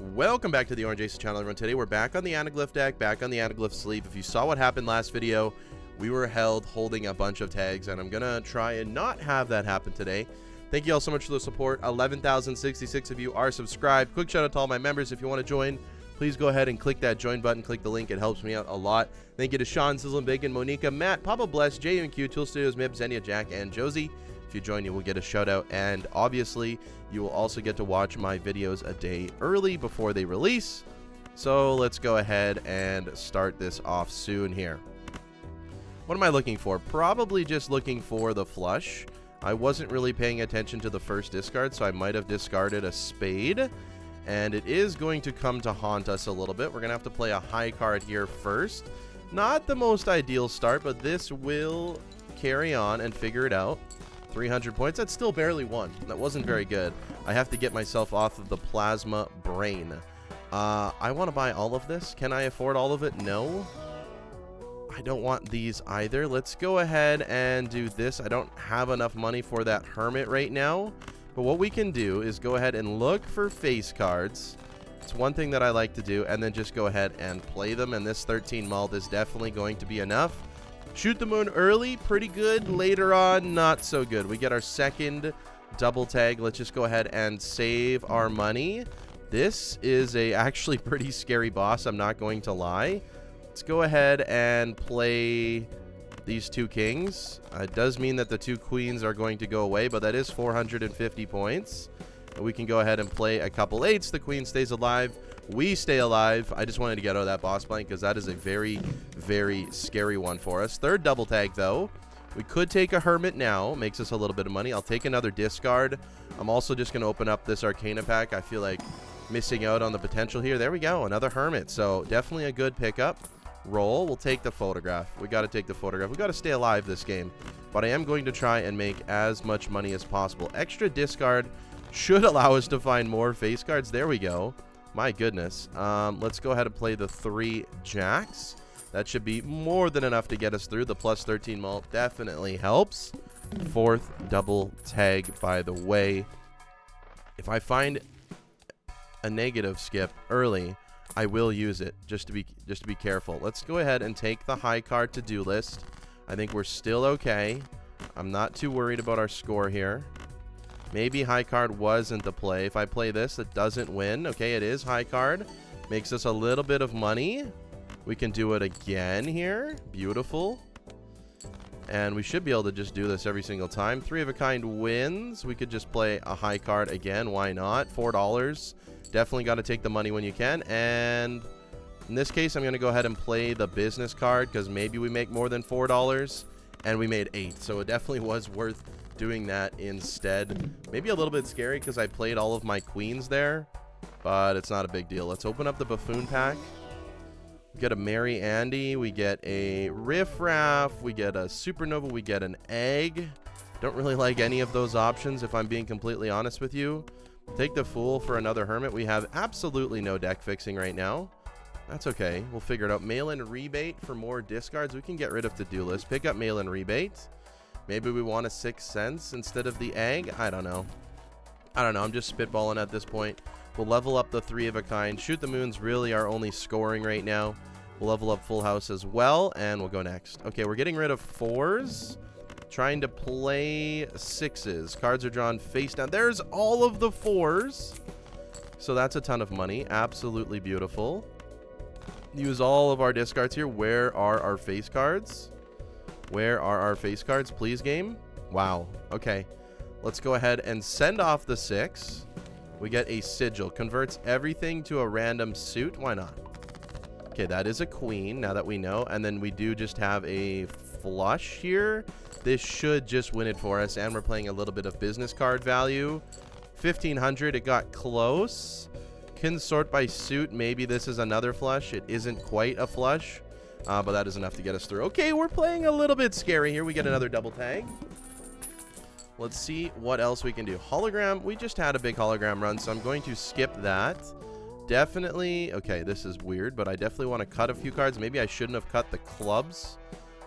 Welcome back to the Orange Ace channel, everyone. Today we're back on the Anaglyph deck, back on the Anaglyph sleeve. If you saw what happened last video, we were held holding a bunch of tags, and I'm gonna try and not have that happen today. Thank you all so much for the support. 11,066 of you are subscribed. Quick shout out to all my members. If you want to join, please go ahead and click that join button, click the link. It helps me out a lot. Thank you to Sean, Sizzle Bacon, Monica, Matt, Papa Bless, JMQ, Tool Studios, Mib, Xenia, Jack, and Josie. If you join, you will get a shout out, and obviously you will also get to watch my videos a day early before they release. So let's go ahead and start this off soon here. What am I looking for? Probably just looking for the flush. I wasn't really paying attention to the first discard, so I might have discarded a spade, and it is going to come to haunt us a little bit. We're gonna have to play a high card here first. Not the most ideal start, but this will carry on and figure it out. 300 points. That's still barely won. That wasn't very good. I have to get myself off of the plasma brain. I want to buy all of this. Can I afford all of it? No. I don't want these either. Let's go ahead and do this. I don't have enough money for that hermit right now. But what we can do is go ahead and look for face cards. It's one thing that I like to do. And then just go ahead and play them. And this 13 mult is definitely going to be enough. Shoot the moon early, pretty good. Later on, not so good. We get our second double tag. Let's just go ahead and save our money. This is a actually pretty scary boss, I'm not going to lie. Let's go ahead and play these two kings. It does mean that the two queens are going to go away, but that is 450 points. We can go ahead and play a couple eights. The queen stays alive. We stay alive. I just wanted to get out of that boss blank because that is a very, very scary one for us. Third double tag, though. We could take a hermit now. Makes us a little bit of money. I'll take another discard. I'm also just going to open up this Arcana pack. I feel like missing out on the potential here. There we go. Another hermit. So definitely a good pickup. Roll. We'll take the photograph. We got to take the photograph. We got to stay alive this game. But I am going to try and make as much money as possible. Extra discard should allow us to find more face cards. There we go. My goodness. Let's go ahead and play the 3 jacks. That should be more than enough to get us through. The plus 13 mult definitely helps. Fourth double tag, by the way. If I find a negative skip early, I will use it just to be careful. Let's go ahead and take the high card to-do list. I think we're still okay. I'm not too worried about our score here. Maybe high card wasn't the play. If I play this, it doesn't win. Okay, it is high card. Makes us a little bit of money. We can do it again here. Beautiful. And we should be able to just do this every single time. 3 of a kind wins. We could just play a high card again. Why not? $4. Definitely got to take the money when you can. And in this case, I'm going to go ahead and play the business card because maybe we make more than $4. And we made 8. So it definitely was worth doing that instead. Maybe a little bit scary because I played all of my queens there, but it's not a big deal. Let's open up the buffoon pack. We get a Mary Andy, we get a Riff Raff, we get a Supernova, we get an egg. Don't really like any of those options if I'm being completely honest with you. Take the Fool for another hermit. We have absolutely no deck fixing right now. That's okay, we'll figure it out. Mail-in rebate for more discards. We can get rid of to-do list. Pick up mail-in rebate. Maybe we want a 6 cents instead of the egg. I don't know. I'm just spitballing at this point. We'll level up the 3 of a kind. Shoot the moon's really our only scoring right now. We'll level up full house as well, and we'll go next. Okay, we're getting rid of 4s. Trying to play 6s. Cards are drawn face down. There's all of the 4s. So that's a ton of money. Absolutely beautiful. Use all of our discards here. Where are our face cards? Where are our face cards, please, game? Wow. Okay. Let's go ahead and send off the 6. We get a sigil. Converts everything to a random suit. Why not? Okay, that is a queen, now that we know. And then we do just have a flush here. This should just win it for us. And we're playing a little bit of business card value. 1,500. It got close. Consort by suit. Maybe this is another flush. It isn't quite a flush. But that is enough to get us through. Okay, we're playing a little bit scary here. We get another double tag. Let's see what else we can do. Hologram. We just had a big hologram run, so I'm going to skip that. Definitely. Okay, this is weird, but I definitely want to cut a few cards. Maybe I shouldn't have cut the clubs.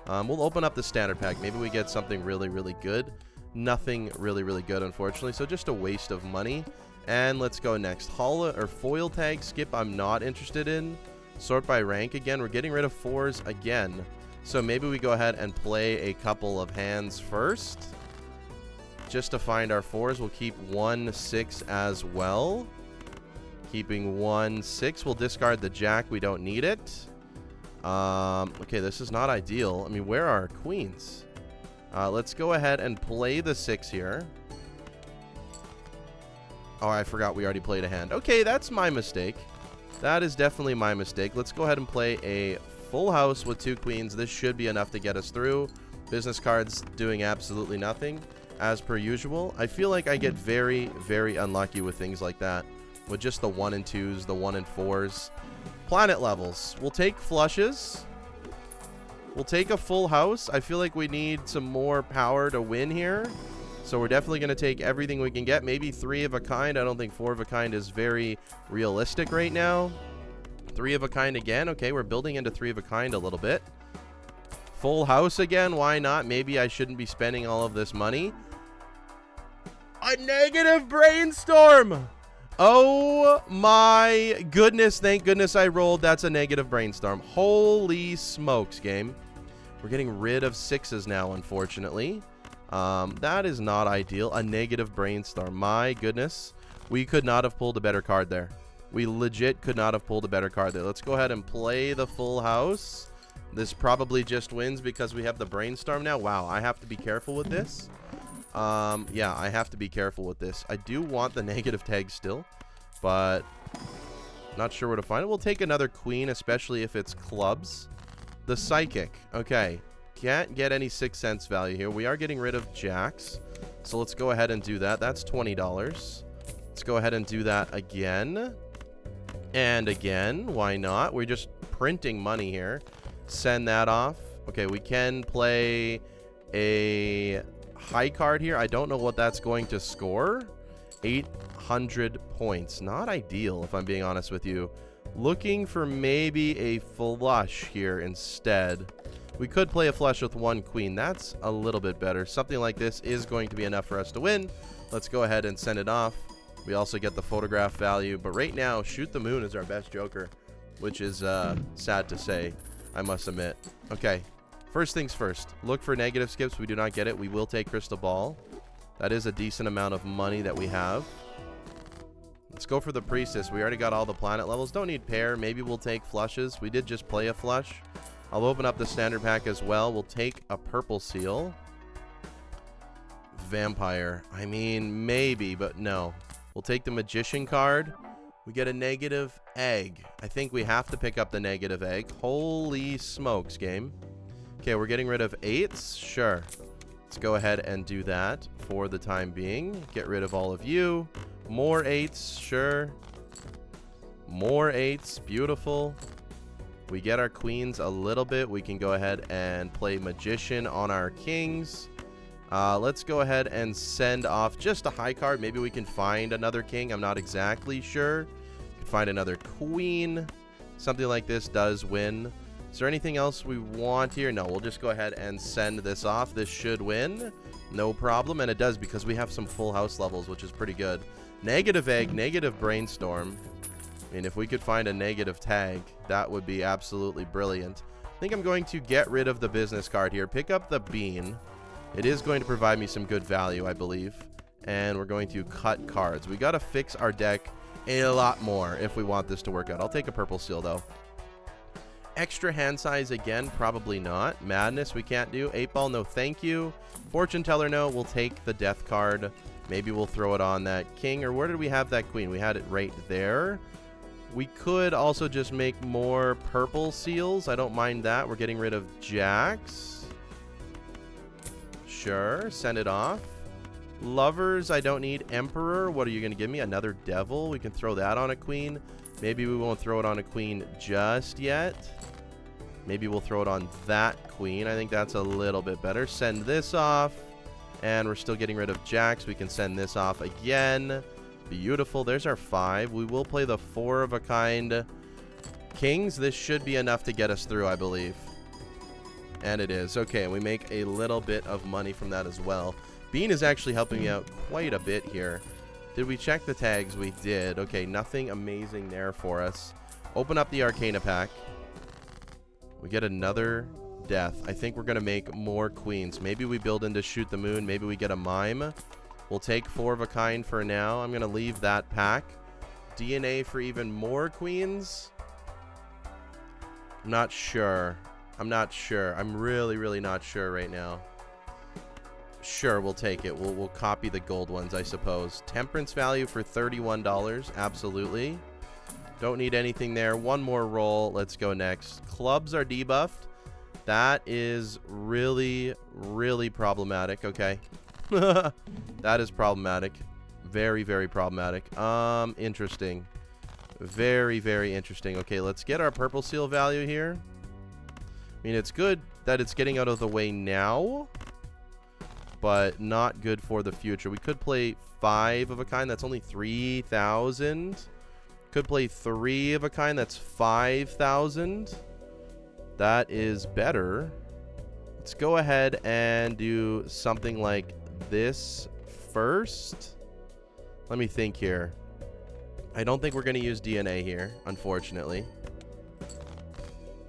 We'll open up the standard pack. Maybe we get something really, really good. Nothing really, really good, unfortunately. So just a waste of money. And let's go next. Holo or foil tag skip I'm not interested in. Sort by rank again. We're getting rid of 4s again. So maybe we go ahead and play a couple of hands first. Just to find our 4s. We'll keep 1 6 as well. Keeping 1 6. We'll discard the jack. We don't need it. Okay, this is not ideal. I mean, where are our queens? Let's go ahead and play the 6 here. Oh, I forgot we already played a hand. Okay, that's my mistake. That is definitely my mistake. Let's go ahead and play a full house with 2 queens. This should be enough to get us through. Business cards doing absolutely nothing, as per usual. I feel like I get very, very unlucky with things like that. With just the 1 and 2s, the 1 and 4s. Planet levels. We'll take flushes. We'll take a full house. I feel like we need some more power to win here. So we're definitely going to take everything we can get. Maybe 3 of a kind. I don't think 4 of a kind is very realistic right now. 3 of a kind again. Okay, we're building into 3 of a kind a little bit. Full house again. Why not? Maybe I shouldn't be spending all of this money. A negative brainstorm. Oh my goodness. Thank goodness I rolled. That's a negative brainstorm. Holy smokes, game. We're getting rid of 6s now, unfortunately. That is not ideal. A negative brainstorm. My goodness. We could not have pulled a better card there. We legit could not have pulled a better card there. Let's go ahead and play the full house. This probably just wins because we have the brainstorm now. Wow, I have to be careful with this. Yeah, I have to be careful with this. I do want the negative tag still, but not sure where to find it. We'll take another queen, especially if it's clubs. The psychic. Okay. Can't get any 6 cents value here. We are getting rid of jacks. So let's go ahead and do that. That's $20. Let's go ahead and do that again. And again. Why not? We're just printing money here. Send that off. Okay, we can play a high card here. I don't know what that's going to score. 800 points. Not ideal, if I'm being honest with you. Looking for maybe a flush here instead. We could play a flush with 1 queen. That's a little bit better. Something like this is going to be enough for us to win. Let's go ahead and send it off. We also get the photograph value. But right now, Shoot the Moon is our best joker, which is sad to say, I must admit. Okay, first things first. Look for negative skips. We do not get it. We will take Crystal Ball. That is a decent amount of money that we have. Let's go for the Priestess. We already got all the planet levels. Don't need pair. Maybe we'll take flushes. We did just play a flush. I'll open up the standard pack as well. We'll take a purple seal. Vampire. I mean, maybe, but no. We'll take the Magician card. We get a negative egg. I think we have to pick up the negative egg. Holy smokes, game. Okay, we're getting rid of 8s. Sure. Let's go ahead and do that for the time being. Get rid of all of you. More 8s. Sure. More 8s. Beautiful. We get our queens a little bit. We can go ahead and play Magician on our kings. Let's go ahead and send off just a high card. Maybe we can find another king. I'm not exactly sure. Can find another queen. Something like this does win. Is there anything else we want here? No, we'll just go ahead and send this off. This should win. No problem. And it does because we have some full house levels, which is pretty good. Negative egg, negative brainstorm. I mean, if we could find a negative tag, that would be absolutely brilliant. I think I'm going to get rid of the business card here. Pick up the bean. It is going to provide me some good value, I believe. And we're going to cut cards. We got to fix our deck a lot more if we want this to work out. I'll take a purple seal, though. Extra hand size again, probably not. Madness, we can't do. 8-ball, no thank you. Fortune teller, no. We'll take the death card. Maybe we'll throw it on that king. Or where did we have that queen? We had it right there. We could also just make more purple seals. I don't mind that. We're getting rid of jacks. Sure, send it off. Lovers, I don't need. Emperor, what are you going to give me? Another devil? We can throw that on a queen. Maybe we won't throw it on a queen just yet. Maybe we'll throw it on that queen. I think that's a little bit better. Send this off. And we're still getting rid of jacks. We can send this off again. Beautiful. There's our 5. We will play the 4 of a kind kings. This should be enough to get us through, I believe. And it is. Okay, we make a little bit of money from that as well. Bean is actually helping me out quite a bit here. Did we check the tags? We did. Okay, nothing amazing there for us. Open up the Arcana pack. We get another death. I think we're going to make more queens. Maybe we build into Shoot the Moon. Maybe we get a mime. We'll take 4 of a kind for now. I'm going to leave that pack. DNA for even more queens? I'm not sure. I'm not sure. I'm really, really not sure right now. Sure, we'll take it. We'll copy the gold ones, I suppose. Temperance value for $31. Absolutely. Don't need anything there. One more roll. Let's go next. Clubs are debuffed. That is really, really problematic. Okay. That is problematic. Very, very problematic. Interesting. Very, very interesting. Okay, let's get our purple seal value here. I mean, it's good that it's getting out of the way now, but not good for the future. We could play 5 of a kind. That's only 3,000. Could play 3 of a kind. That's 5,000. That is better. Let's go ahead and do something like this first. Let me think here. I don't think we're going to use DNA here, unfortunately.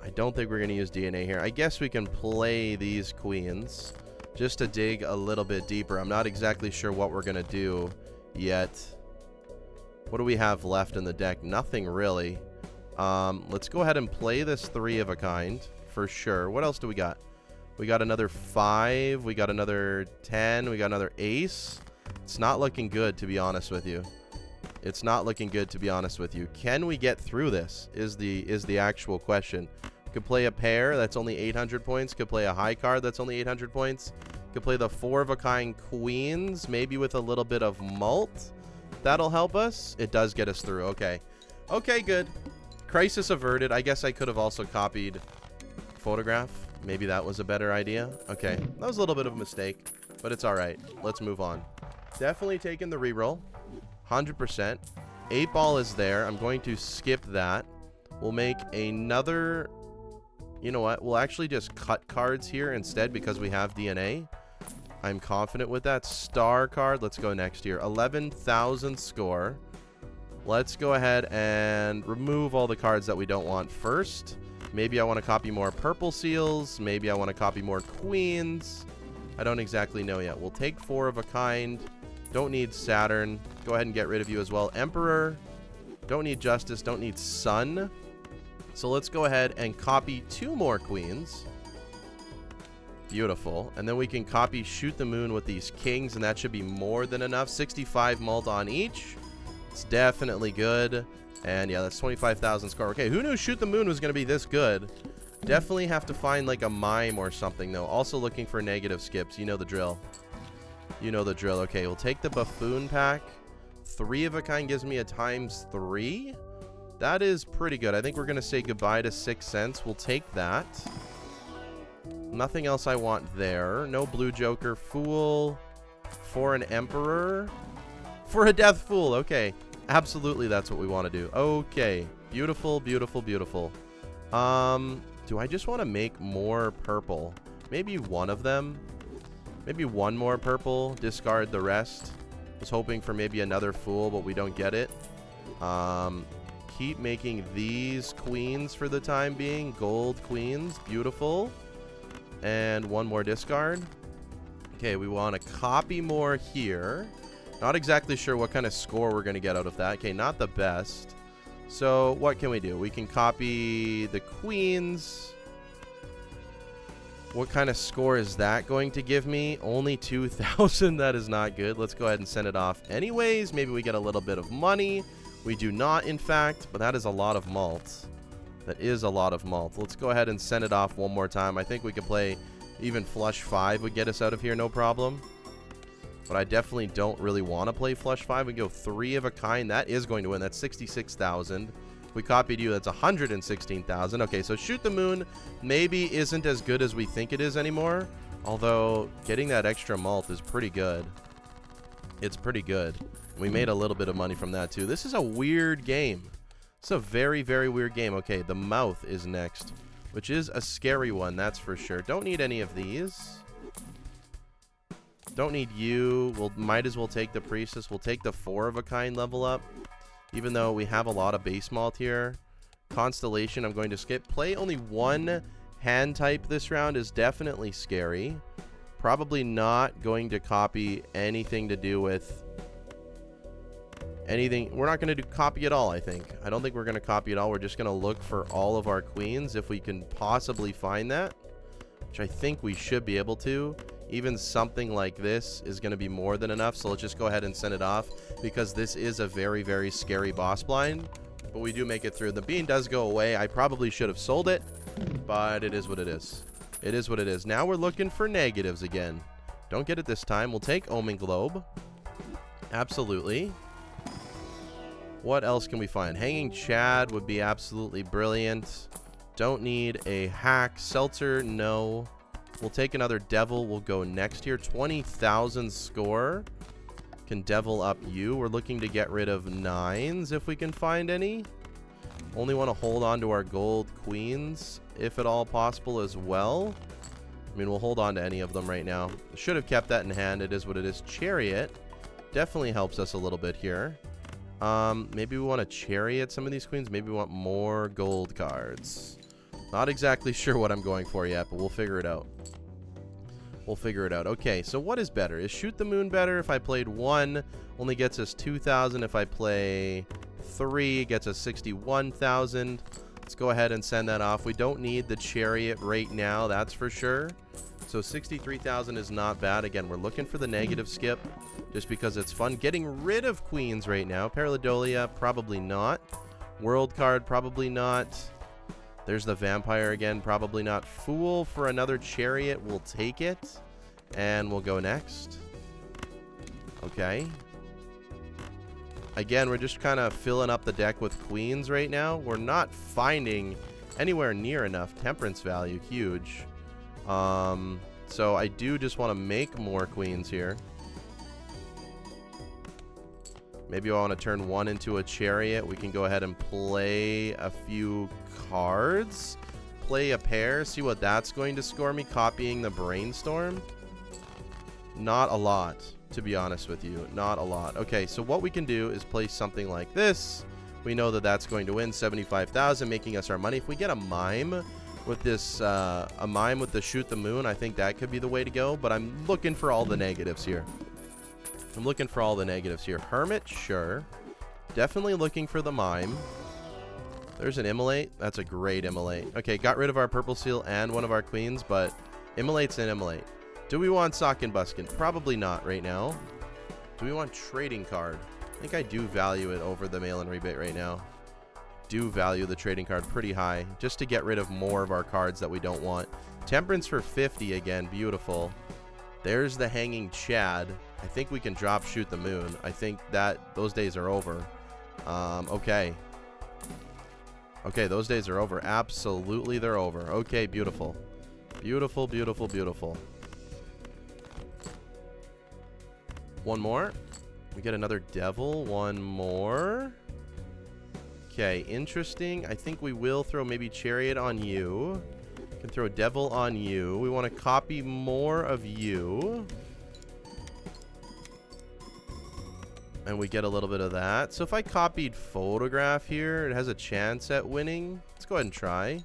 I don't think we're going to use DNA here. I guess we can play these queens just to dig a little bit deeper. I'm not exactly sure what we're going to do yet. What do we have left in the deck? Nothing really. Let's go ahead and play this 3 of a kind for sure. What else do we got? We got another 5. We got another 10. We got another ace. It's not looking good, to be honest with you. It's not looking good, to be honest with you. Can we get through this is the actual question. Could play a pair. That's only 800 points. Could play a high card. That's only 800 points. Could play the 4 of a kind queens, maybe with a little bit of mult. That'll help us. It does get us through. Okay. Okay, good. Crisis averted. I guess I could have also copied photograph. Maybe that was a better idea. Okay. That was a little bit of a mistake, but it's all right. Let's move on. Definitely taking the reroll. 100%. 8 ball is there. I'm going to skip that. We'll make another... You know what? We'll actually just cut cards here instead because we have DNA. I'm confident with that. Star card. Let's go next here. 11,000 score. Let's go ahead and remove all the cards that we don't want first. Maybe I want to copy more purple seals. Maybe I want to copy more queens. I don't exactly know yet. We'll take 4 of a kind. Don't need Saturn. Go ahead and get rid of you as well. Emperor. Don't need Justice. Don't need Sun. So let's go ahead and copy 2 more queens. Beautiful. And then we can copy Shoot the Moon with these kings, and that should be more than enough. 65 mult on each. It's definitely good. And yeah, that's 25,000 score. Okay, who knew Shoot the Moon was going to be this good? Definitely have to find like a mime or something, though. Also looking for negative skips. You know the drill. You know the drill. Okay, we'll take the Buffoon pack. 3 of a kind gives me a ×3. That is pretty good. I think we're going to say goodbye to 6 cents. We'll take that. Nothing else I want there. No blue joker. Fool. For an emperor. For a death fool. Okay. Absolutely, that's what we want to do. Okay. Beautiful, beautiful, beautiful. Do I just want to make more purple? Maybe one of them. Maybe one more purple. Discard the rest. Was hoping for maybe another fool, but we don't get it. Keep making these queens for the time being. Gold queens. Beautiful. And one more discard. Okay, we want to copy more here. Not exactly sure what kind of score we're going to get out of that. Okay, not the best. So what can we do? We can copy the queens. What kind of score is that going to give me? Only 2,000. That is not good. Let's go ahead and send it off anyways. Maybe we get a little bit of money. We do not, in fact, but that is a lot of malt. That is a lot of malt. Let's go ahead and send it off one more time. I think we could play even flush 5 would get us out of here, no problem. But I definitely don't really want to play flush 5. We go 3 of a kind. That is going to win. That's 66,000. If we copied you, that's 116,000. Okay, so Shoot the Moon maybe isn't as good as we think it is anymore. Although, getting that extra malt is pretty good. It's pretty good. We made a little bit of money from that, too. This is a weird game. It's a very, very weird game. Okay, the mouth is next, which is a scary one, that's for sure. Don't need any of these. Don't need you. We'll might as well take the priestess. We'll take the 4 of a kind level up, even though we have a lot of base malt here. Constellation, I'm going to skip. Play only 1 hand type this round is definitely scary. Probably not going to copy anything to do with anything. We're not going to copy at all, I think. I don't think we're going to copy at all. We're just going to look for all of our queens if we can possibly find that, which I think we should be able to. Even something like this is going to be more than enough, so let's just go ahead and send it off, because this is a very, very scary boss blind. But we do make it through. The bean does go away. I probably should have sold it, but it is what it is. It is what it is. Now we're looking for negatives again. Don't get it this time. We'll take Omen Globe. Absolutely. What else can we find? Hanging Chad would be absolutely brilliant. Don't need a hack. Seltzer, no. We'll take another devil. We'll go next here. 20,000 score. Can devil up you. We're looking to get rid of 9s if we can find any. Only want to hold on to our gold queens if at all possible as well. I mean, we'll hold on to any of them right now. Should have kept that in hand. It is what it is. Chariot definitely helps us a little bit here. Maybe we want to chariot some of these queens. Maybe we want more gold cards. Not exactly sure what I'm going for yet, but we'll figure it out. We'll figure it out. Okay, so what is better? Is Shoot the Moon better? If I played 1, only gets us 2,000. If I play 3, gets us 61,000. Let's go ahead and send that off. We don't need the chariot right now, that's for sure. So 63,000 is not bad. Again, we're looking for the negative skip just because it's fun. Getting rid of queens right now. Paralidolia, probably not. World card, probably not. There's the vampire again, probably not. Fool for another chariot, we'll take it. And we'll go next. Okay. Again, we're just kind of filling up the deck with queens right now. We're not finding anywhere near enough temperance value. Huge. So I do just want to make more queens here. Maybe I want to turn 1 into a chariot. We can go ahead and play a few cards. Play a pair. See what that's going to score me. Copying the Brainstorm. Not a lot, to be honest with you. Not a lot. Okay, so what we can do is play something like this. We know that that's going to win 75,000, making us our money. If we get a mime with this, a mime with the Shoot the Moon, I think that could be the way to go. But I'm looking for all the negatives here. I'm looking for all the negatives here. Hermit, sure. Definitely looking for the mime. There's an immolate. That's a great immolate. Okay, got rid of our purple seal and one of our queens, but immolate's an immolate. Do we want Sock and Buskin? Probably not right now. Do we want trading card? I think I do value it over the mail-in rebate right now. Do value the trading card pretty high, just to get rid of more of our cards that we don't want. Temperance for 50 again. Beautiful. There's the Hanging Chad. I think we can drop Shoot the Moon. I think that those days are over. Okay. Okay, those days are over. Absolutely, they're over. Okay, beautiful. Beautiful, beautiful, beautiful. One more. We get another devil. One more. Okay, interesting. I think we will throw maybe chariot on you. Can throw devil on you. We want to copy more of you. And we get a little bit of that. So if I copied photograph here, it has a chance at winning. Let's go ahead and try.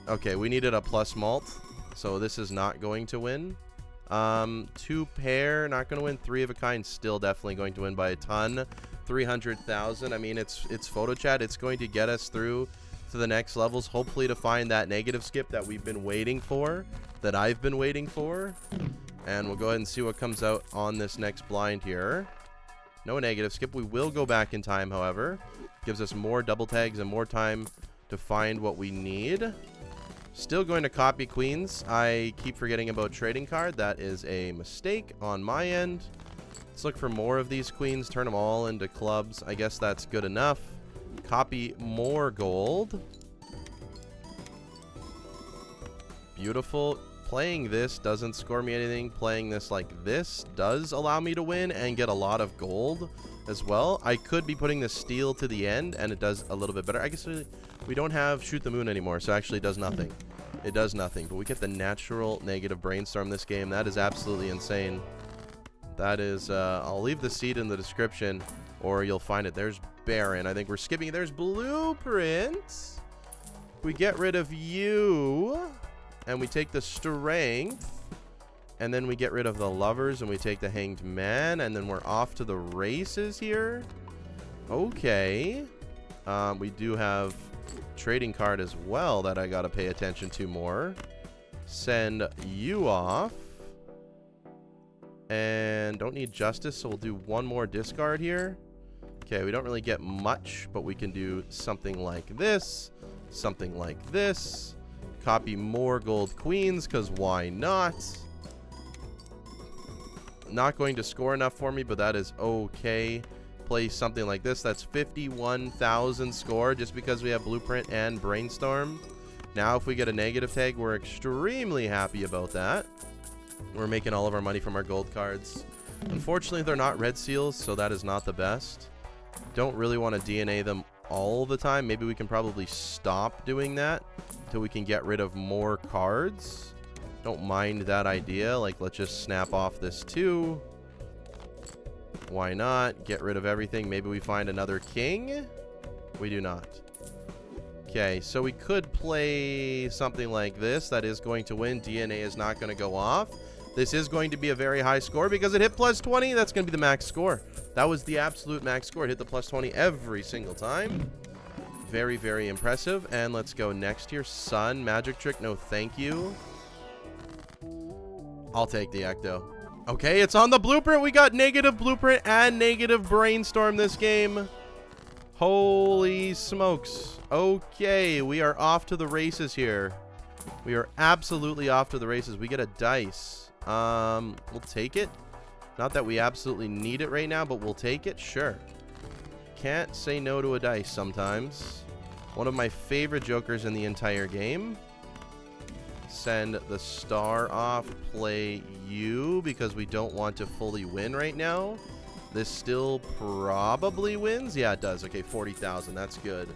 Okay, we needed a plus malt, so this is not going to win. 2 pair, not going to win. 3 of a kind, still definitely going to win by a ton. 300,000. I mean, it's photo chat. It's going to get us through to the next levels, hopefully to find that negative skip that we've been waiting for, that I've been waiting for. And we'll go ahead and see what comes out on this next blind here. No negative skip. We will go back in time, however. Gives us more double tags and more time to find what we need. Still going to copy queens. I keep forgetting about trading card. That is a mistake on my end. Let's look for more of these queens. Turn them all into clubs. I guess that's good enough. Copy more gold. Beautiful. Playing this doesn't score me anything. Playing this like this does allow me to win and get a lot of gold as well. I could be putting the steel to the end and it does a little bit better. I guess we don't have Shoot the Moon anymore, so it actually does nothing. It does nothing, but we get the natural negative brainstorm this game. That is absolutely insane. That is, I'll leave the seed in the description, or you'll find it. There's Baron. I think we're skipping. There's Bluprint. We get rid of you, and we take the strength, and then we get rid of the lovers, and we take the hanged man, and then we're off to the races here. Okay. We do have trading card as well that I gotta pay attention to more. Send you off. And don't need justice, so we'll do one more discard here. Okay, we don't really get much, but we can do something like this, something like this. Copy more gold queens, because why not? Not going to score enough for me, but that is okay. Play something like this. That's 51,000 score just because we have Bluprint and Brainstorm. Now, if we get a negative tag, we're extremely happy about that. We're making all of our money from our gold cards. Unfortunately, they're not red seals, so that is not the best. Don't really want to DNA them all the time. Maybe we can probably stop doing that until we can get rid of more cards. Don't mind that idea. Like, let's just snap off this too. Why not? Get rid of everything. Maybe we find another king. We do not. Okay, so we could play something like this. That is going to win. DNA is not going to go off. This is going to be a very high score because it hit plus 20. That's going to be the max score. That was the absolute max score. It hit the plus 20 every single time. Very, very impressive. And let's go next here. Sun, magic trick. No, thank you. I'll take the Ecto. Okay, it's on the Bluprint. We got negative Bluprint and negative Brainstorm this game. Holy smokes. Okay, we are off to the races here. We are absolutely off to the races. We get a dice. We'll take it. Not that we absolutely need it right now, but we'll take it. Sure. Can't say no to a dice sometimes. One of my favorite jokers in the entire game. Send the star off. Play you because we don't want to fully win right now. This still probably wins. Yeah, it does. Okay, 40,000. That's good.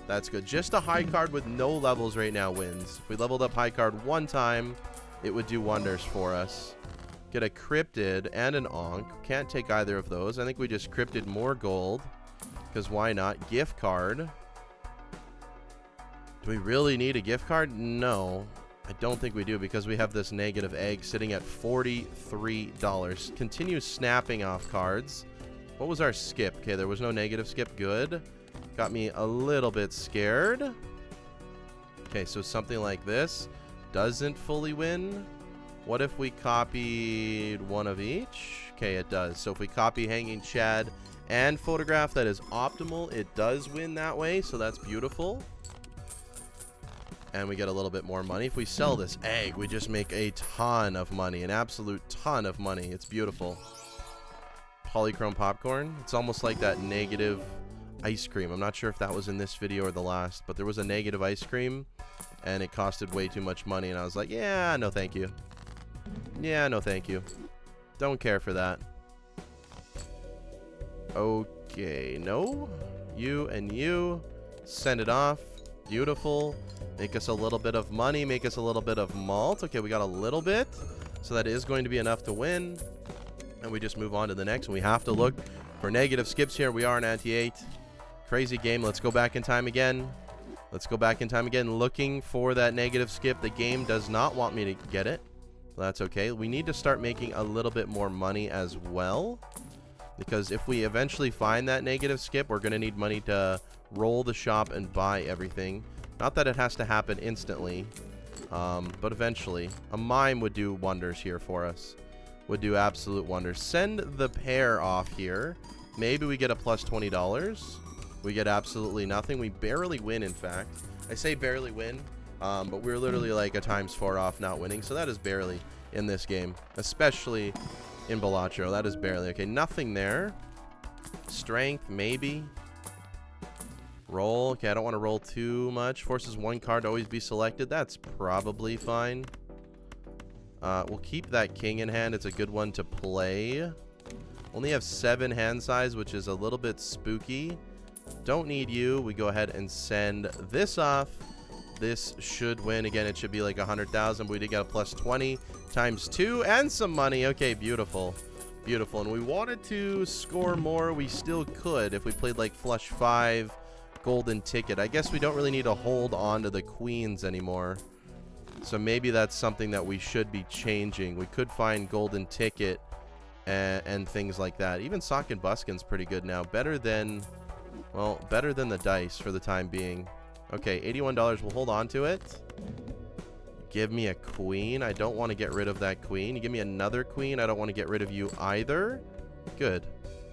That's good. Just a high card with no levels right now wins. If we leveled up high card one time, it would do wonders for us. Get a cryptid and an onk. Can't take either of those. I think we just cryptid more gold because why not? Gift card. Do we really need a gift card? No. I don't think we do because we have this negative egg sitting at $43. Continue snapping off cards. What was our skip? Okay, there was no negative skip. Good. Got me a little bit scared. Okay, so something like this doesn't fully win. What if we copied one of each? Okay, it does. So if we copy Hanging Chad and Photograph, that is optimal. It does win that way, so that's beautiful. And we get a little bit more money. If we sell this egg, we just make a ton of money. An absolute ton of money. It's beautiful. Polychrome popcorn. It's almost like that negative ice cream. I'm not sure if that was in this video or the last, but there was a negative ice cream, and it costed way too much money. And I was like, yeah, no thank you. Yeah, no thank you. Don't care for that. Okay, no. You and you. Send it off. Beautiful. Make us a little bit of money. Make us a little bit of malt. Okay, we got a little bit. So that is going to be enough to win. And we just move on to the next. And we have to look for negative skips here. We are an anti-8. Crazy game. Let's go back in time again. Let's go back in time again. Looking for that negative skip. The game does not want me to get it. That's okay. We need to start making a little bit more money as well. Because if we eventually find that negative skip, we're going to need money to roll the shop and buy everything. Not that it has to happen instantly, but eventually. A mime would do wonders here for us. Would do absolute wonders. Send the pair off here. Maybe we get a plus $20. We get absolutely nothing. We barely win, in fact. I say barely win, but we're literally like a ×4 off not winning. So that is barely in this game, especially in Balatro. That is barely. Okay, nothing there. Strength, maybe. Roll. Okay, I don't want to roll too much. Forces one card to always be selected. That's probably fine. We'll keep that king in hand. It's a good one to play. Only have 7 hand size, which is a little bit spooky. Don't need you. We go ahead and send this off. This should win. Again, it should be like 100,000, but we did get a plus 20 times 2 and some money. Okay, beautiful. Beautiful. And we wanted to score more. We still could if we played like flush 5, golden ticket. I guess we don't really need to hold on to the queens anymore. So maybe that's something that we should be changing. We could find golden ticket and things like that. Even sock and buskin's pretty good now. Better than, well, better than the dice for the time being. Okay, $81. We'll hold on to it. Give me a queen. I don't want to get rid of that queen. You give me another queen. I don't want to get rid of you either. Good.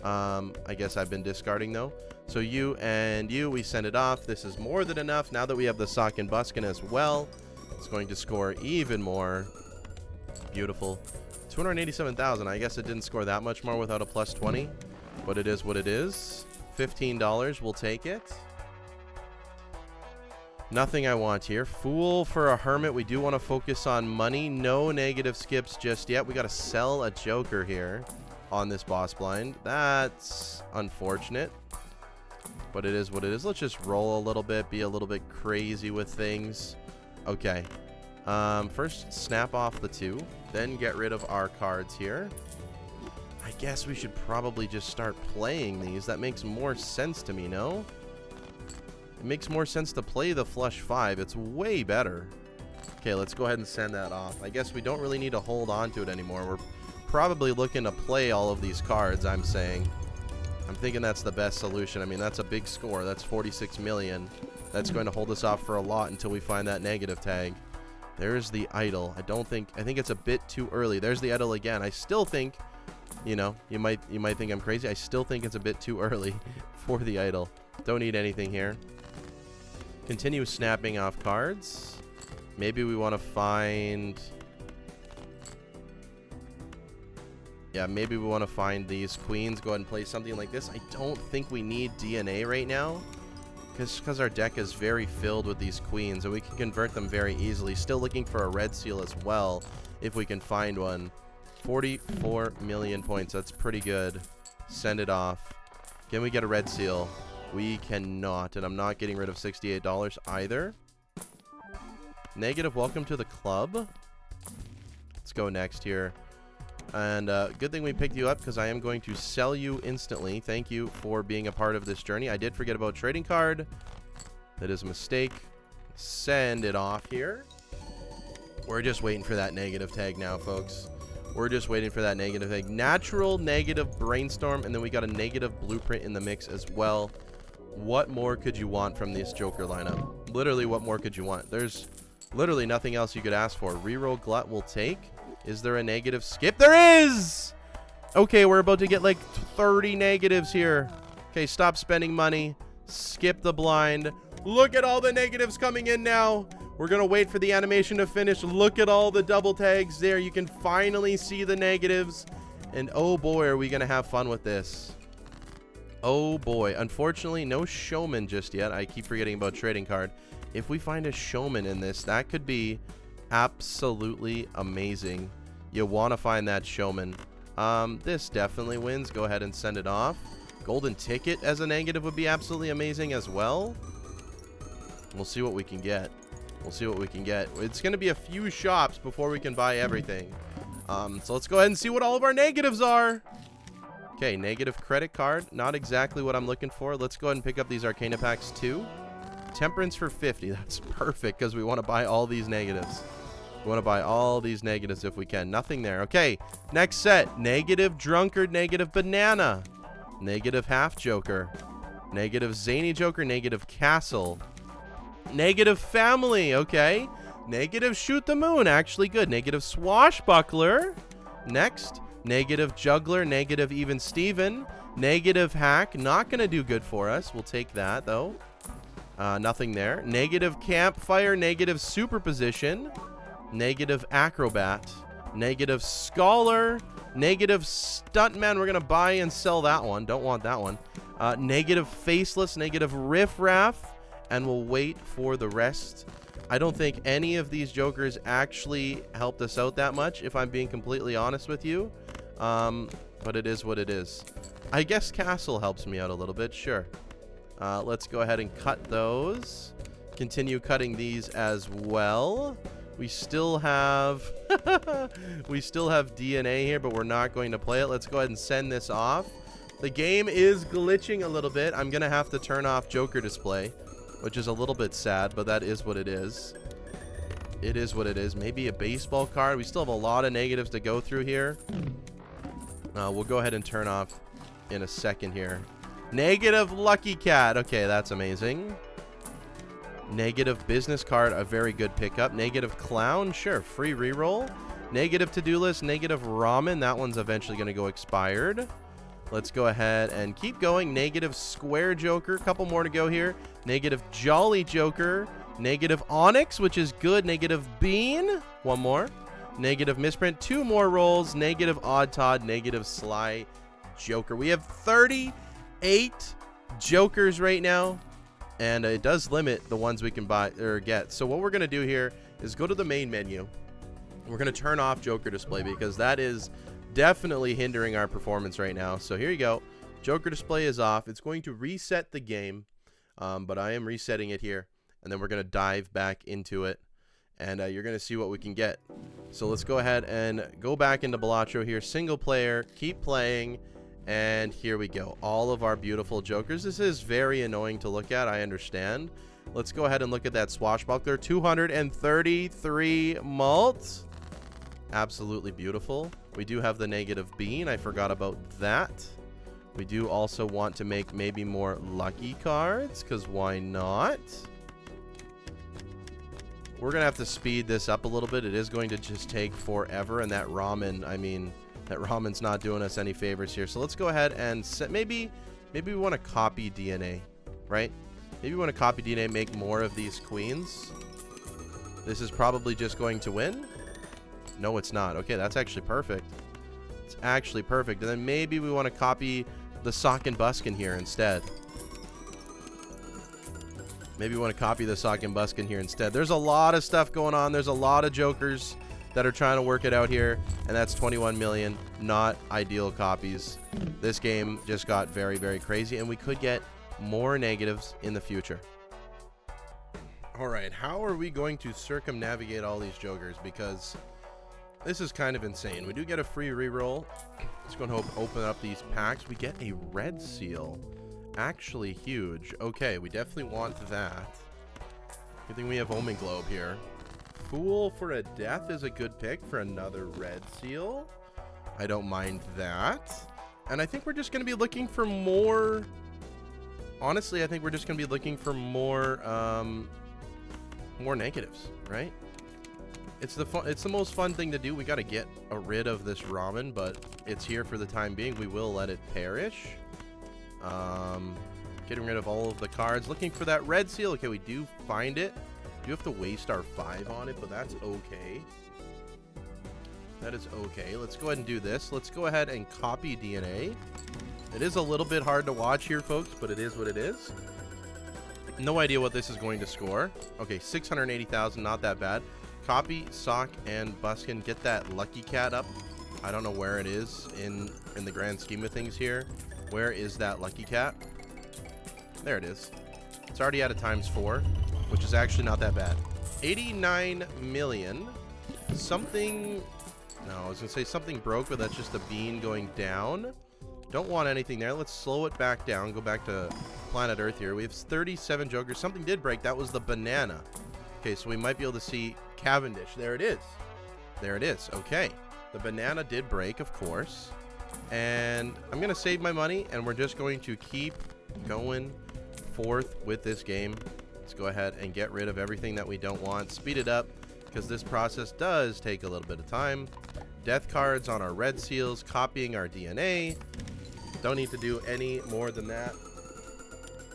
I guess I've been discarding though. So you and you, we send it off. This is more than enough. Now that we have the sock and buskin as well, it's going to score even more. Beautiful. 287,000. I guess it didn't score that much more without a plus 20, but it is what it is. $15. We'll take it. Nothing I want here. Fool for a hermit. We do want to focus on money. No negative skips just yet. We got to sell a joker here on this boss blind. That's unfortunate, but it is what it is. Let's just roll a little bit, be a little bit crazy with things. Okay. First, snap off the 2, then get rid of our cards here. I guess we should probably just start playing these. That makes more sense to me, no? It makes more sense to play the flush 5. It's way better. Okay, let's go ahead and send that off. I guess we don't really need to hold on to it anymore. We're probably looking to play all of these cards, I'm saying. I'm thinking that's the best solution. I mean, that's a big score. That's 46 million. That's going to hold us off for a lot until we find that negative tag. There's the idol. I think it's a bit too early. There's the idol again. I still think, you know, you might think I'm crazy. I still think it's a bit too early for the idol. Don't need anything here. Continue snapping off cards. Maybe we want to find... Yeah, maybe we want to find these queens. Go ahead and play something like this. I don't think we need DNA right now, because our deck is very filled with these queens, and we can convert them very easily. Still looking for a red seal as well, if we can find one. 44 million points. That's pretty good. Send it off. Can we get a red seal? We cannot, and I'm not getting rid of $68 either. Negative, welcome to the club. Let's go next here. And good thing we picked you up, because I am going to sell you instantly. Thank you for being a part of this journey. I did forget about trading card. That is a mistake. Send it off here. We're just waiting for that negative tag now, folks. We're just waiting for that negative tag. Natural, negative, brainstorm, and then we got a negative blueprint in the mix as well. What more could you want from this Joker lineup? Literally, what more could you want? There's literally nothing else you could ask for. Reroll glut will take. Is there a negative skip? There is! Okay, we're about to get like 30 negatives here. Okay, stop spending money. Skip the blind. Look at all the negatives coming in now. We're going to wait for the animation to finish. Look at all the double tags there. You can finally see the negatives. And oh boy, are we going to have fun with this. Oh boy. Unfortunately, no showman just yet. I keep forgetting about trading card. If we find a showman in this, that could be absolutely amazing. You want to find that showman. This definitely wins. Go ahead and send it off. Golden ticket as a negative would be absolutely amazing as well. We'll see what we can get. We'll see what we can get. It's going to be a few shops before we can buy everything. So let's go ahead and see what all of our negatives are. Okay, negative credit card. Not exactly what I'm looking for. Let's go ahead and pick up these Arcana packs too. Temperance for 50. That's perfect, because we want to buy all these negatives. We want to buy all these negatives if we can. Nothing there. Okay, next set. Negative drunkard, negative banana. Negative half joker. Negative zany joker, negative castle. Negative family, okay. Negative shoot the moon, actually good. Negative swashbuckler. Next, negative juggler, negative even Steven. Negative hack, not going to do good for us. We'll take that, though. Nothing there. Negative campfire, negative superposition. Negative acrobat. Negative scholar. Negative stuntman. We're going to buy and sell that one. Don't want that one. Negative faceless, negative riffraff. And we'll wait for the rest. I don't think any of these jokers actually helped us out that much, if I'm being completely honest with you. But it is what it is. I guess castle helps me out a little bit, sure. Let's go ahead and cut those. continue cutting these as well. We still have we still have DNA here, but we're not going to play it. Let's go ahead and send this off. The game is glitching a little bit. I'm gonna have to turn off Joker display, which is a little bit sad, but that is what it is. It is what it is. Maybe a baseball card. We still have a lot of negatives to go through here. We'll go ahead and turn off in a second here. Negative Lucky Cat. Okay, that's amazing. Negative business card, a very good pickup. Negative clown, sure, free reroll. Negative to-do list, negative ramen. That one's eventually going to go expired. Let's go ahead and keep going. Negative square joker, couple more to go here. Negative jolly joker. Negative onyx, which is good. Negative bean, one more. Negative misprint, two more rolls. Negative odd Todd, negative sly joker. We have 38 jokers right now. And it does limit the ones we can buy or get. So what we're going to do here is go to the main menu. We're going to turn off Joker display because that is definitely hindering our performance right now. So here you go. Joker display is off. It's going to reset the game, but I am resetting it here. And then we're going to dive back into it. And you're going to see what we can get. So let's go ahead and go back into Balatro here. Single player. Keep playing. And here we go. All of our beautiful jokers. This is very annoying to look at. I understand. Let's go ahead and look at that swashbuckler. 233 mult. Absolutely beautiful. We do have the negative bean. I forgot about that. We do also want to make maybe more lucky cards, because why not? We're going to have to speed this up a little bit. It is going to just take forever. And that ramen, I mean... that ramen's not doing us any favors here. So let's go ahead and set, maybe we want to copy DNA, right? Maybe we want to copy DNA, make more of these queens. This is probably just going to win. No, it's not. Okay, that's actually perfect. It's actually perfect. And then maybe we want to copy the sock and buskin here instead. Maybe we want to copy the sock and buskin here instead. There's a lot of stuff going on. There's a lot of jokers that are trying to work it out here, and that's 21 million. Not ideal copies. This game just got very, very crazy, and we could get more negatives in the future. All right, how are we going to circumnavigate all these jokers? Because this is kind of insane. We do get a free reroll. Let's go and open up these packs. We get a red seal. Actually huge. Okay, we definitely want that. I think we have Omen Globe here. Fool for a death is a good pick for another red seal. I don't mind that. And I think we're just going to be looking for more. Honestly, I think we're just going to be looking for more negatives, right? It's the most fun thing to do. We got to get rid of this ramen, but it's here for the time being. We will let it perish. Getting rid of all of the cards. Looking for that red seal. Okay, we do find it. We do have to waste our 5 on it, but that's okay. That is okay. Let's go ahead and do this. Let's go ahead and copy DNA. It is a little bit hard to watch here, folks, but it is what it is. No idea what this is going to score. Okay, 680,000, not that bad. Copy, sock, and buskin. Get that lucky cat up. I don't know where it is in the grand scheme of things here. Where is that lucky cat? There it is. It's already at a ×4, which is actually not that bad. 89 million. Something... No, I was going to say something broke, but that's just a bean going down. Don't want anything there. Let's slow it back down. Go back to planet Earth here. We have 37 jokers. Something did break. That was the banana. Okay, so we might be able to see Cavendish. There it is. There it is. Okay. The banana did break, of course. And I'm going to save my money, and we're just going to keep going forth with this game. Let's go ahead and get rid of everything that we don't want. Speed it up, because this process does take a little bit of time. Death cards on our red seals, copying our DNA. Don't need to do any more than that.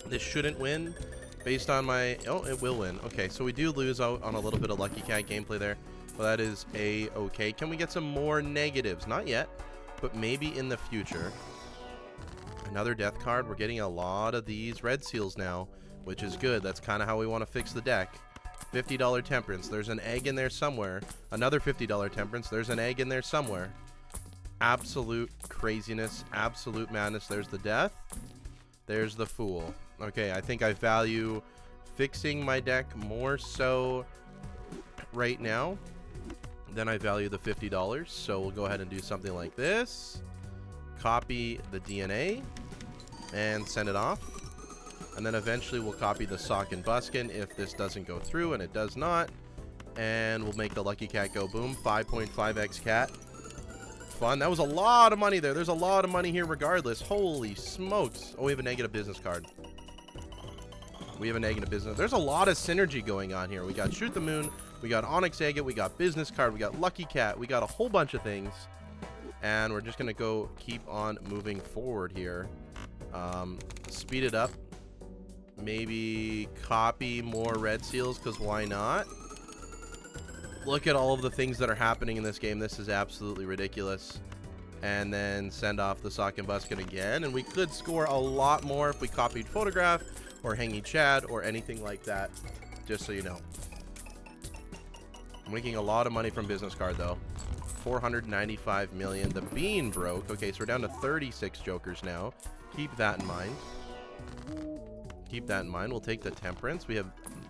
This shouldn't win based on my... Oh, it will win. Okay, so we do lose out on a little bit of Lucky Cat gameplay there. But that is a-okay. Can we get some more negatives? Not yet, but maybe in the future. Another death card. We're getting a lot of these red seals now, which is good. That's kind of how we want to fix the deck. $50 temperance. There's an egg in there somewhere. Another $50 temperance. There's an egg in there somewhere. Absolute craziness. Absolute madness. There's the death. There's the fool. Okay, I think I value fixing my deck more so right now than I value the $50. So we'll go ahead and do something like this. Copy the DNA and send it off. And then eventually we'll copy the sock and buskin if this doesn't go through, and it does not. And we'll make the lucky cat go boom. 5.5x cat. Fun. That was a lot of money there. There's a lot of money here regardless. Holy smokes. Oh, we have a negative business card. We have a negative business. There's a lot of synergy going on here. We got Shoot the Moon. We got Onyx Agate. We got business card. We got Lucky Cat. We got a whole bunch of things. And we're just going to go keep on moving forward here. Speed it up. Maybe copy more red seals, because why not? Look at all of the things that are happening in this game. This is absolutely ridiculous. And then send off the sock and buskin again. And we could score a lot more if we copied Photograph or Hangy Chad or anything like that, just so you know. I'm making a lot of money from business card, though. 495 million. The bean broke. Okay, so we're down to 36 jokers now. Keep that in mind. Keep that in mind. We'll take the temperance. We have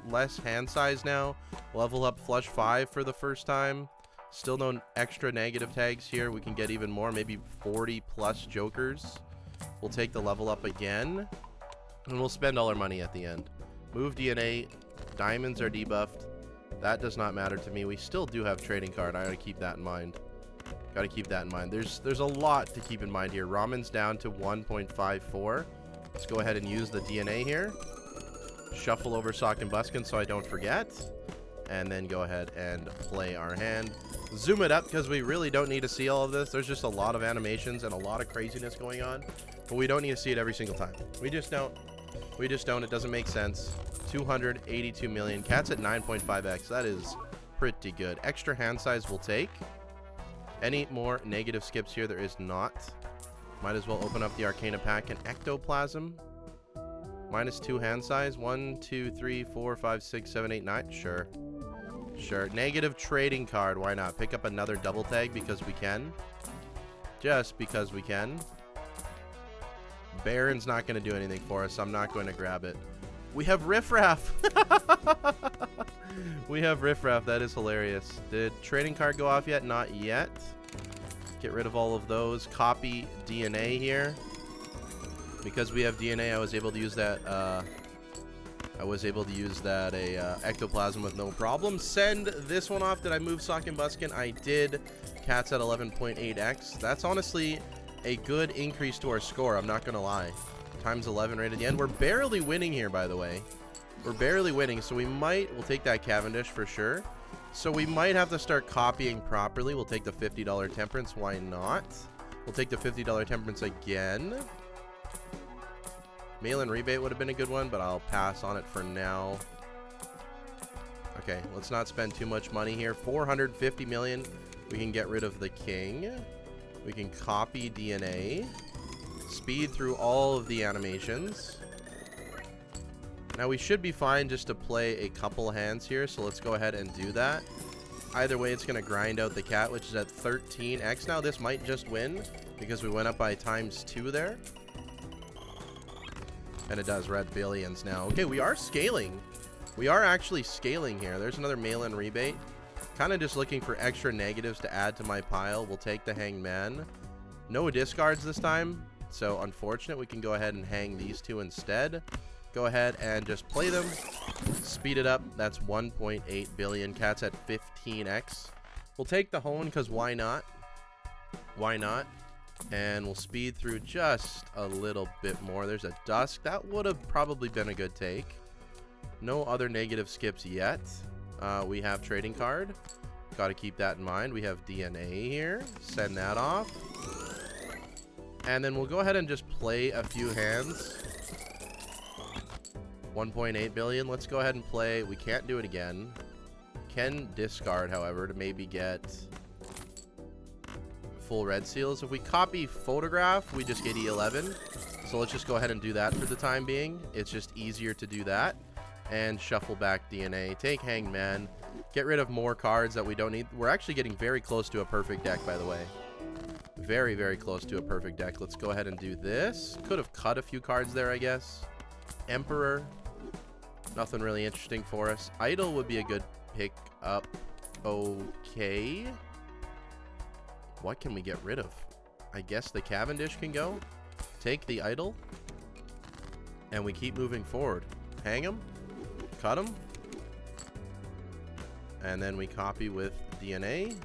less hand size now. Level up flush 5 for the first time. Still no extra negative tags here. We can get even more, maybe 40 plus jokers. We'll take the level up again, and we'll spend all our money at the end. Move DNA. Diamonds are debuffed. That does not matter to me. We still do have trading card. I gotta keep that in mind. Gotta keep that in mind. There's a lot to keep in mind here. Ramen's down to 1.54. Let's go ahead and use the DNA here. Shuffle over sock and buskin so I don't forget. And then go ahead and play our hand. Zoom it up because we really don't need to see all of this. There's just a lot of animations and a lot of craziness going on. But we don't need to see it every single time. We just don't. We just don't. It doesn't make sense. 282 million. Cat's at 9.5x. That is pretty good. Extra hand size we'll take. Any more negative skips here? There is not. Might as well open up the Arcana pack and Ectoplasm. -2 hand size. 1, 2, 3, 4, 5, 6, 7, 8, 9. Sure. Sure. Negative trading card. Why not? Pick up another double tag because we can. Just because we can. Baron's not going to do anything for us. So I'm not going to grab it. We have Riffraff. We have Riffraff. That is hilarious. Did trading card go off yet? Not yet. Get rid of all of those. Copy DNA here. Because we have DNA, I was able to use that. Ectoplasm with no problem. Send this one off. Did I move Sock and Buskin? I did. Cat's at 11.8x. That's honestly a good increase to our score. I'm not gonna lie. Times 11 right at the end. We're barely winning here, by the way. We're barely winning, so we'll take that Cavendish for sure. So we might have to start copying properly. We'll take the $50 temperance. Why not? We'll take the $50 temperance again. Mail-in rebate would have been a good one, but I'll pass on it for now. Okay, let's not spend too much money here. 450 million. We can get rid of the king. We can copy DNA. Speed through all of the animations. Now we should be fine just to play a couple hands here, so let's go ahead and do that. Either way, it's going to grind out the cat, which is at 13x now. This might just win because we went up by ×2 there. And it does. Red billions now. Okay, we are scaling. We are actually scaling here. There's another mail-in rebate. Kind of just looking for extra negatives to add to my pile. We'll take the Hangman. No discards this time. So, unfortunate. We can go ahead and hang these two instead. Go ahead and just play them. Speed it up. That's 1.8 billion. Cat's at 15x. We'll take the Hone because why not? Why not? And we'll speed through just a little bit more. There's a Dusk. That would have probably been a good take. No other negative skips yet. We have trading card. Got to keep that in mind. We have DNA here. Send that off. And then we'll go ahead and just play a few hands. 1.8 billion. Let's go ahead and play. We can't do it again. Can discard, however, to maybe get full red seals. If we copy Photograph, we just get E11. So let's just go ahead and do that for the time being. It's just easier to do that. And shuffle back DNA. Take Hangman. Get rid of more cards that we don't need. We're actually getting very close to a perfect deck, by the way. Very, very close to a perfect deck. Let's go ahead and do this. Could have cut a few cards there, I guess. Emperor. Nothing really interesting for us. Idle would be a good pick up. Okay. What can we get rid of? I guess the Cavendish can go. Take the idle. And we keep moving forward. Hang him. Cut him. And then we copy with DNA.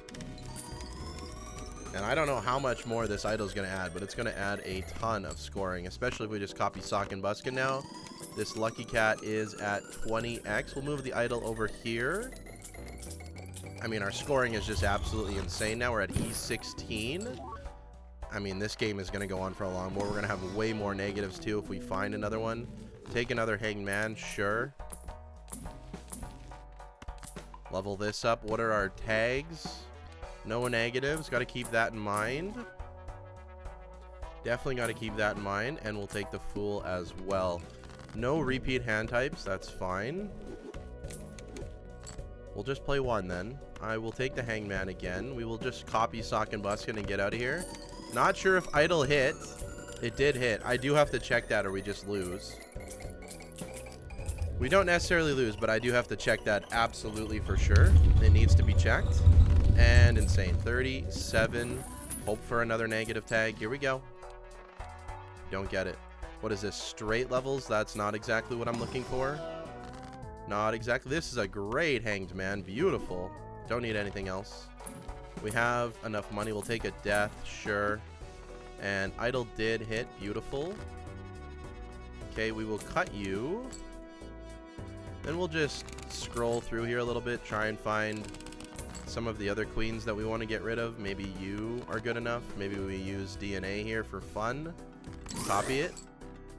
And I don't know how much more this idle is going to add, but it's going to add a ton of scoring, especially if we just copy Sock and Buskin now. This Lucky Cat is at 20x. We'll move the idle over here. I mean, our scoring is just absolutely insane now. We're at E16. I mean, this game is going to go on for a long more. We're going to have way more negatives, too, if we find another one. Take another Hangman, sure. Level this up. What are our tags? No negatives. Got to keep that in mind. Definitely got to keep that in mind. And we'll take the Fool as well. No repeat hand types. That's fine. We'll just play one then. I will take the Hangman again. We will just copy Sock and Buskin and get out of here. Not sure if idle hit. It did hit. I do have to check that or we just lose. We don't necessarily lose, but I do have to check that absolutely for sure. It needs to be checked. And insane. 37. Hope for another negative tag. Here we go. Don't get it. What is this? Straight levels? That's not exactly what I'm looking for. Not exactly. This is a great Hanged Man. Beautiful. Don't need anything else. We have enough money. We'll take a death. Sure. And idle did hit. Beautiful. Okay, we will cut you. Then we'll just scroll through here a little bit. Try and find some of the other queens that we want to get rid of. Maybe you are good enough. Maybe we use DNA here for fun. Copy it.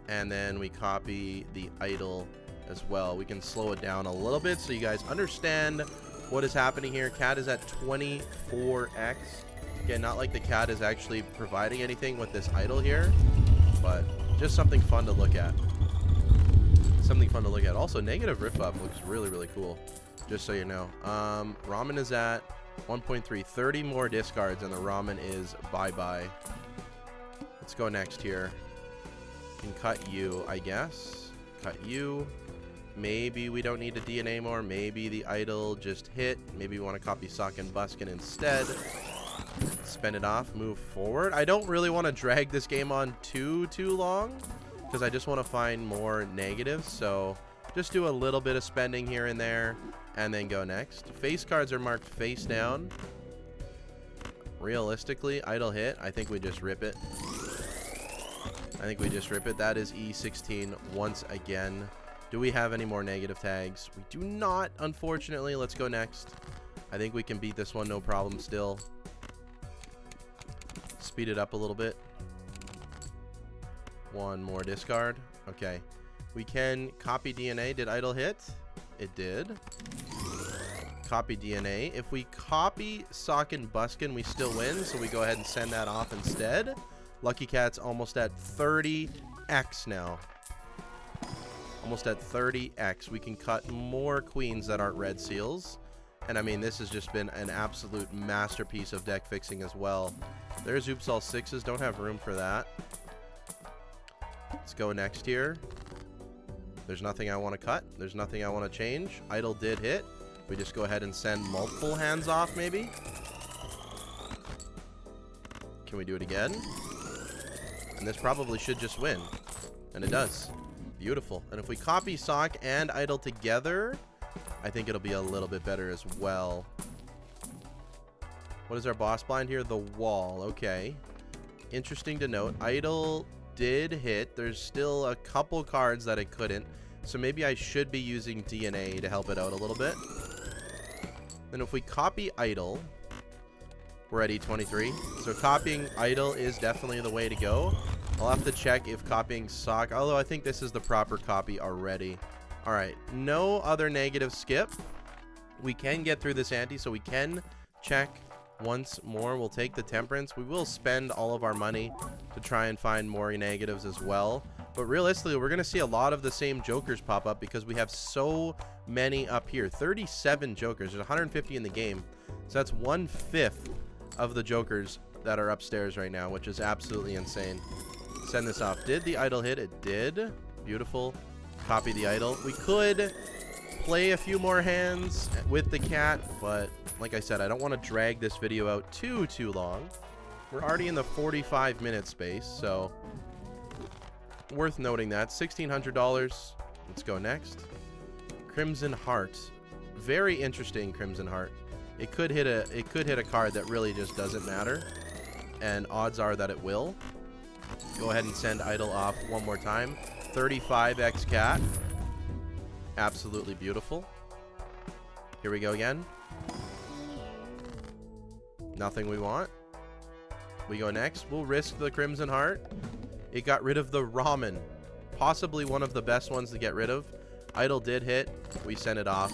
And then we copy the idle as well. We can slow it down a little bit so you guys understand what is happening here. Cat is at 24x. Again, not like the cat is actually providing anything with this idle here, but just something fun to look at. Something fun to look at. Also, negative riff up looks really, really cool. Just so you know. Ramen is at 1.3. 30 more discards and the ramen is bye-bye. Let's go next here. Can cut you, I guess. Cut you. Maybe we don't need a DNA more. Maybe the idle just hit. Maybe we want to copy Sock and Buskin instead. Spend it off. Move forward. I don't really want to drag this game on too long because I just want to find more negatives. So just do a little bit of spending here and there and then go next. Face cards are marked face down. Realistically, idle hit. I think we just rip it. I think we just rip it. That is E16 once again. Do we have any more negative tags? We do not, unfortunately. Let's go next. I think we can beat this one, no problem still. Speed it up a little bit. One more discard. Okay. We can copy DNA. Did idle hit? It did. Copy DNA. If we copy Sock and Buskin, we still win, so we go ahead and send that off instead. Lucky Cat's almost at 30x now. Almost at 30x. We can cut more queens that aren't red seals. And I mean, this has just been an absolute masterpiece of deck fixing as well. There's oops all sixes. Don't have room for that. Let's go next here. There's nothing I want to cut. There's nothing I want to change. Idle did hit. We just go ahead and send multiple hands off maybe. Can we do it again? And this probably should just win. And it does. Beautiful. And if we copy Sock and idle together, I think it'll be a little bit better as well. What is our boss blind here? The wall. Okay. Interesting to note. Idle did hit. There's still a couple cards that it couldn't. So maybe I should be using DNA to help it out a little bit. Then if we copy idle, we're at E23. So copying idle is definitely the way to go. I'll have to check if copying Sock, although I think this is the proper copy already. All right, no other negative skip. We can get through this ante, so we can check once more. We'll take the Temperance. We will spend all of our money to try and find more negatives as well. But realistically, we're going to see a lot of the same Jokers pop up because we have so many up here. 37 Jokers. There's 150 in the game. So that's 1/5 of the Jokers that are upstairs right now, which is absolutely insane. Send this off. Did the idle hit? It did. Beautiful. copy the idol. We could play a few more hands with the cat, but like I said, I don't want to drag this video out too long. We're already in the 45-minute space, so worth noting that. $1,600. Let's go next. Crimson Heart. Very interesting Crimson Heart. It could hit a card that really just doesn't matter, and odds are that it will. Go ahead and send idol off one more time. 35x cat. Absolutely beautiful. Here we go again. Nothing we want. We go next. We'll risk the Crimson Heart. It got rid of the ramen. Possibly one of the best ones to get rid of. Idol did hit. We send it off.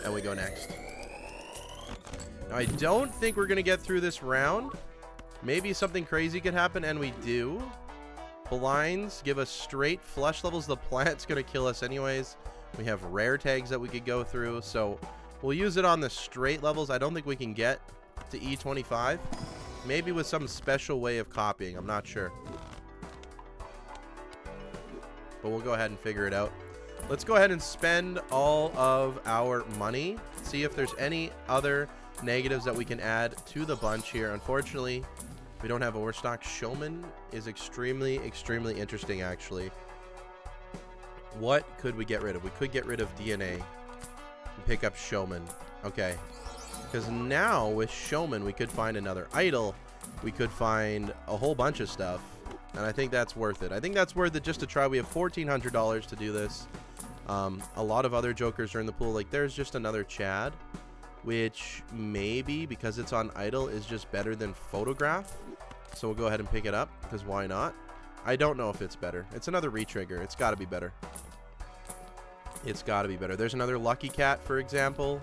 And we go next. Now, I don't think we're going to get through this round. Maybe something crazy could happen, and we do. Blinds give us straight flush levels. The plant's going to kill us anyways. We have rare tags that we could go through, so we'll use it on the straight levels. I don't think we can get to E25. Maybe with some special way of copying. I'm not sure. But we'll go ahead and figure it out. Let's go ahead and spend all of our money. See if there's any other negatives that we can add to the bunch here. Unfortunately, we don't have overstock. Showman is extremely interesting, actually. What could we get rid of? We could get rid of DNA and pick up Showman. Okay. Because now with Showman, we could find another idol. We could find a whole bunch of stuff. And I think that's worth it. I think that's worth it just to try. We have $1,400 to do this. A lot of other jokers are in the pool. Like, there's just another Chad, which maybe, because it's on idol, is just better than photograph. So we'll go ahead and pick it up, because why not? I don't know if it's better. It's another retrigger. It's got to be better. It's got to be better. There's another Lucky Cat, for example.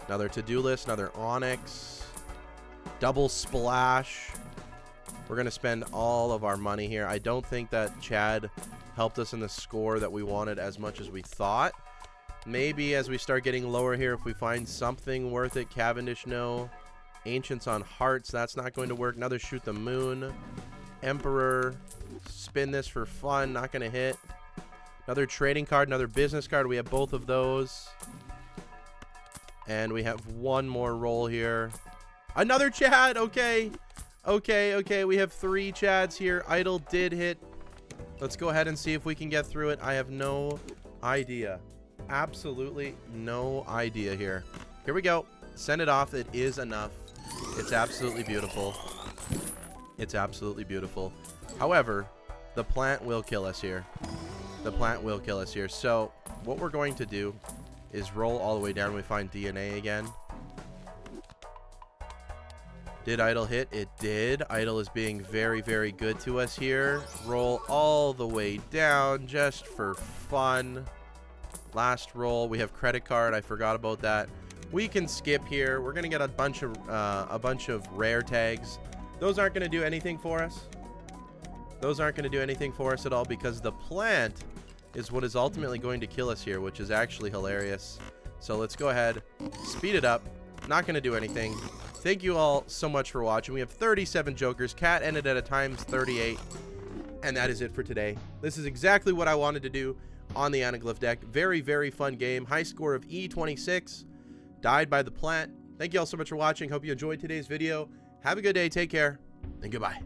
Another to-do list. Another Onyx. Double Splash. We're going to spend all of our money here. I don't think that Chad helped us in the score that we wanted as much as we thought. Maybe as we start getting lower here, if we find something worth it. Cavendish, no. Ancients on Hearts. That's not going to work. Another Shoot the Moon. Emperor. Spin this for fun. Not going to hit. Another trading card, another business card. We have both of those. And we have one more roll here. Another Chad. Okay. Okay. We have 3 Chads here. Idol did hit. Let's go ahead and see if we can get through it. I have no idea. Absolutely no idea here. Here we go. Send it off. It is enough. It's absolutely beautiful. It's absolutely beautiful. However, the plant will kill us here. The plant will kill us here. So what we're going to do is roll all the way down. We find DNA again. Did idol hit? It did. Idol is being very good to us here. Roll all the way down just for fun. Last roll. We have credit card. I forgot about that. We can skip here. We're gonna get a bunch of rare tags. Those aren't gonna do anything for us. Those aren't gonna do anything for us at all, because the plant is what is ultimately going to kill us here, which is actually hilarious. So let's go ahead, speed it up. Not gonna do anything. Thank you all so much for watching. We have 37 jokers. Cat ended at a times 38. And that is it for today. This is exactly what I wanted to do on the Anaglyph deck. Very fun game. High score of E26. Died by the plant. Thank you all so much for watching. Hope you enjoyed today's video. Have a good day. Take care. And goodbye.